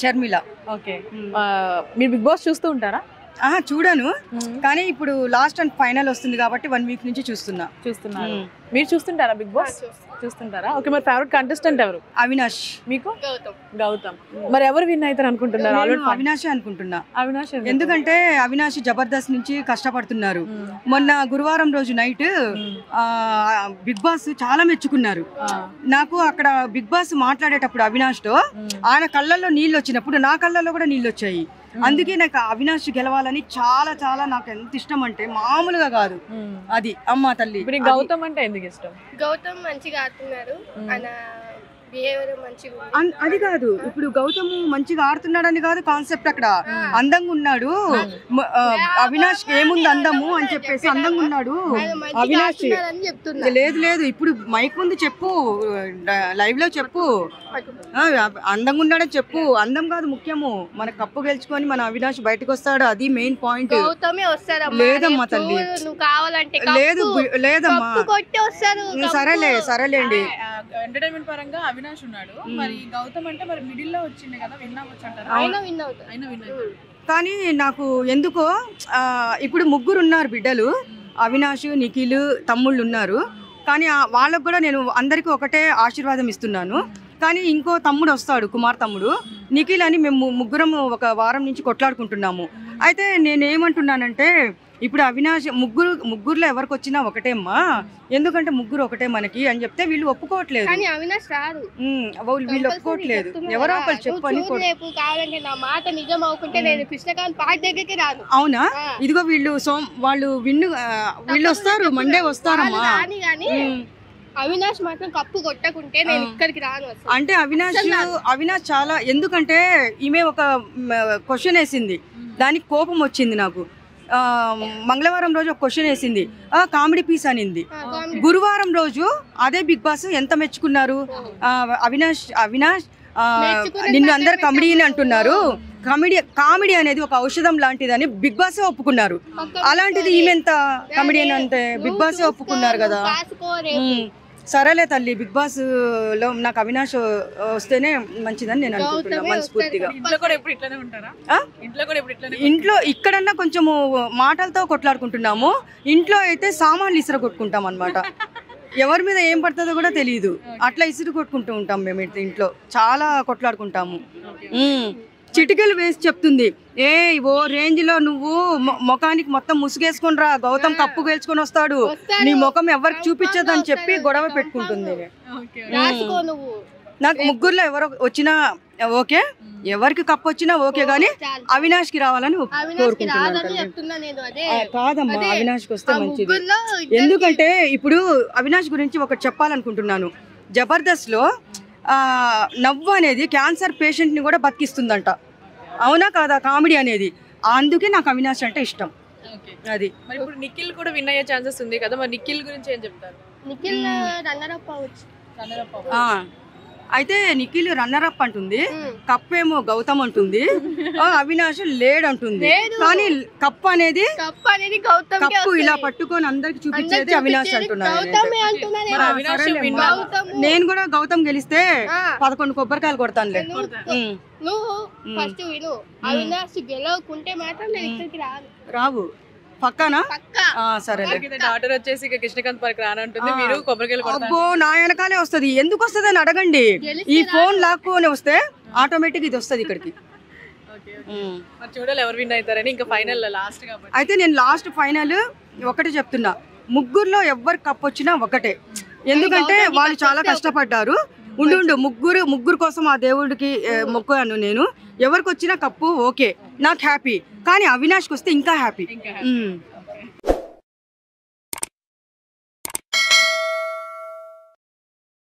Sharmila. Okay, మీరు big boss చూస్తూ ఉంటారా? చూడను, కానీ ఇప్పుడు లాస్ట్ అండ్ ఫైనల్ వస్తుంది కాబట్టి 1 వీక్ నుంచి చూస్తున్నారు. మీరు చూస్తుంటారా బిగ్ బాస్? చూస్తుంటారా? ఓకే, మరి ఫేవరెట్ కంటెస్టెంట్ ఎవరు? అవినాష్. మీకు? గౌతమ్. మరి ఎవరు విన్ అవుతారు అనుకుంటున్నారు? అవినాష్ అనుకుంటున్నా. అవినాష్ ఎందుకంటే అవినాష్ జబర్దస్త్ నుంచి కష్టపడుతున్నారు. మొన్న గురువారం రోజు నైట్ బిగ్ బాస్ చాలా మెచ్చుకున్నారు. నాకు అక్కడ బిగ్ బాస్ మాట్లాడేటప్పుడు అవినాష్ తో ఆయన కళ్ళల్లో నీళ్ళు వచ్చినప్పుడు నా కళ్ళల్లో కూడా నీళ్ళు వచ్చాయి. అందుకే నాకు అవినాష్ గెలవాలని చాలా చాలా నాకు ఎంత ఇష్టం అంటే మామూలుగా కాదు. అది అమ్మ తల్లి. గౌతమ్ అంటే ఎందుకు ఇష్టం? గౌతమ్ మంచిగా ఆడుతున్నారు, అది కాదు, ఇప్పుడు గౌతమ్ మంచిగా ఆడుతున్నాడని కాదు కాన్సెప్ట్. అక్కడ అందంగా ఉన్నాడు. అవినాష్ ఏముంది అందము అని చెప్పేసి అందంగా ఉన్నాడు అవినాష్. లేదు ఇప్పుడు మైక్ ముందు చెప్పు, లైవ్ లో చెప్పు, అందంగా ఉన్నాడని చెప్పు. అందం కాదు ముఖ్యము, మన కప్పు గెలుచుకొని మన అవినాష్ బయటకు వస్తాడు, అది మెయిన్ పాయింట్. లేదమ్మా తల్లి, లేదమ్మా, సరేలేండి. ఎంటర్టైన్మెంట్ పరంగా అవినాష్ ఉన్నాడు, మరి గౌతమ్ అంటే మరి మిడిల్ లో వచ్చింది కదా, విన్ అవ్వచ్చు అంటారు. కానీ నాకు ఎందుకో ఇప్పుడు 3 ఉన్నారు బిడ్డలు, అవినాష్, నిఖిల్, తమ్ముళ్ళు ఉన్నారు. కానీ వాళ్ళకు కూడా నేను అందరికీ ఒకటే ఆశీర్వాదం ఇస్తున్నాను. కానీ ఇంకో తమ్ముడు వస్తాడు, కుమార్ తమ్ముడు, నిఖిల్ అని. మేము 3 ఒక వారం నుంచి కొట్లాడుకుంటున్నాము. అయితే నేనేమంటున్నానంటే ఇప్పుడు అవినాష్ ముగ్గురులో ఎవరికి వచ్చినా ఒకటే అమ్మా, ఎందుకంటే 3 ఒకటే మనకి అని చెప్తే వీళ్ళు ఒప్పుకోవట్లేదు. వీళ్ళు ఒప్పుకోవట్లేదు. ఎవరో ఒకరు చెప్పని. అవునా? ఇదిగో వీళ్ళు వీళ్ళు వస్తారు, మండే వస్తారమ్మా. అవినాష్ మాత్రం కప్పు కొట్టకుంటే నేను ఇక్కడికి రాను అంటే అవినాష్ చాలా, ఎందుకంటే ఈమె ఒక క్వశ్చన్ వేసింది, దానికి కోపం వచ్చింది నాకు. మంగళవారం రోజు ఒక క్వశ్చన్ వేసింది, కామెడీ పీస్ అనింది. గురువారం రోజు అదే బిగ్ బాస్ ఎంత మెచ్చుకున్నారు. అవినాష్ నిన్ను అందరు కమెడీ అంటున్నారు, కామెడీ అనేది ఒక ఔషధం లాంటిదని బిగ్ బాస్ ఒప్పుకున్నారు. అలాంటిది ఈమెంత కమెడియన్ అంటే బిగ్ బాస్ ఒప్పుకున్నారు కదా. సరేలే తల్లి, బిగ్ బాస్ లో నాకు అవినాష్ వస్తేనే మంచిదని నేను అనుకుంటున్నా మనస్ఫూర్తిగా. ఇంట్లో ఇక్కడన్నా కొంచెము మాటలతో కొట్లాడుకుంటున్నాము, ఇంట్లో అయితే సామాన్లు ఇసుర కొట్టుకుంటాం అన్నమాట. ఎవరి మీద ఏం పడుతుందో కూడా తెలియదు, అట్లా ఇసురు కొట్టుకుంటూ ఉంటాం మేము ఇంట్లో, చాలా కొట్లాడుకుంటాము. చిటికలు వేసి చెప్తుంది, ఓ రేంజ్ లో నువ్వు ముఖానికి మొత్తం ముసుగేసుకొని రా, గౌతమ్ కప్పు గెలుచుకొని వస్తాడు, నీ ముఖం ఎవరికి చూపించదు అని చెప్పి గొడవ పెట్టుకుంటుంది. నాకు 3లో ఎవరు వచ్చినా ఓకే, ఎవరికి కప్పు వచ్చినా ఓకే, గానీ అవినాష్ కి రావాలని కోరుకుంటున్నాను. కాదమ్మా, అవినాష్ కి వస్తే మంచిది. ఎందుకంటే ఇప్పుడు అవినాష్ గురించి ఒకటి చెప్పాలనుకుంటున్నాను. జబర్దస్త్ లో నవ్వు అనేది క్యాన్సర్ పేషెంట్ ని కూడా బతికిస్తుందంట. అవునా కాదా కామెడీ అనేది? అందుకే నాకు అవినాష్ అంటే ఇష్టం. అది మరి ఇప్పుడు నిఖిల్ కూడా విన్ అయ్యే ఛాన్సెస్ ఉంది కదా, మరి నిఖిల్ గురించి ఏం చెప్తారు? నిఖిల్ రన్నర్ అప్ అవ్వచ్చు. అయితే నిఖిల్ రన్నర్ అప్ అంటుంది, కప్పేమో గౌతమ్ అంటుంది, అవినాష్ లేడంటుంది. కానీ కప్పు అనేది కప్పు ఇలా పట్టుకొని అందరికి చూపించేది అవినాష్ అంటున్నారు. నేను కూడా గౌతమ్ గెలిస్తే 11 కొబ్బరికాయలు కొడతానులే. రావు పక్కనా? సరే. డాక్టర్ వచ్చేసి కృష్ణకాంత్ పార్క్ రానంటుంది, మీరు కొబ్బరికాయలు. అబ్బో, నా వెనకాలే వస్తుంది. ఎందుకు వస్తుంది అని అడగండి. ఈ ఫోన్ లాక్కుని వస్తే ఆటోమేటిక్ ఇది వస్తుంది ఇక్కడికి. చూడాలి ఎవరు విన్ అవుతారని. ఇంకా ఫైనల్ లాస్ట్ కాబట్టి అయితే నేను లాస్ట్ ఫైనల్ ఒకటి చెప్తున్నా, 3లో ఎవరు కప్ వచ్చినా ఒకటే. ఎందుకంటే వాళ్ళు చాలా కష్టపడ్డారు. ఉండు ముగ్గురు కోసం ఆ దేవుడికి మొక్కాను నేను. ఎవరికి వచ్చినా కప్పు ఓకే, నాకు హ్యాపీ. కానీ అవినాష్కి వస్తే ఇంకా హ్యాపీ.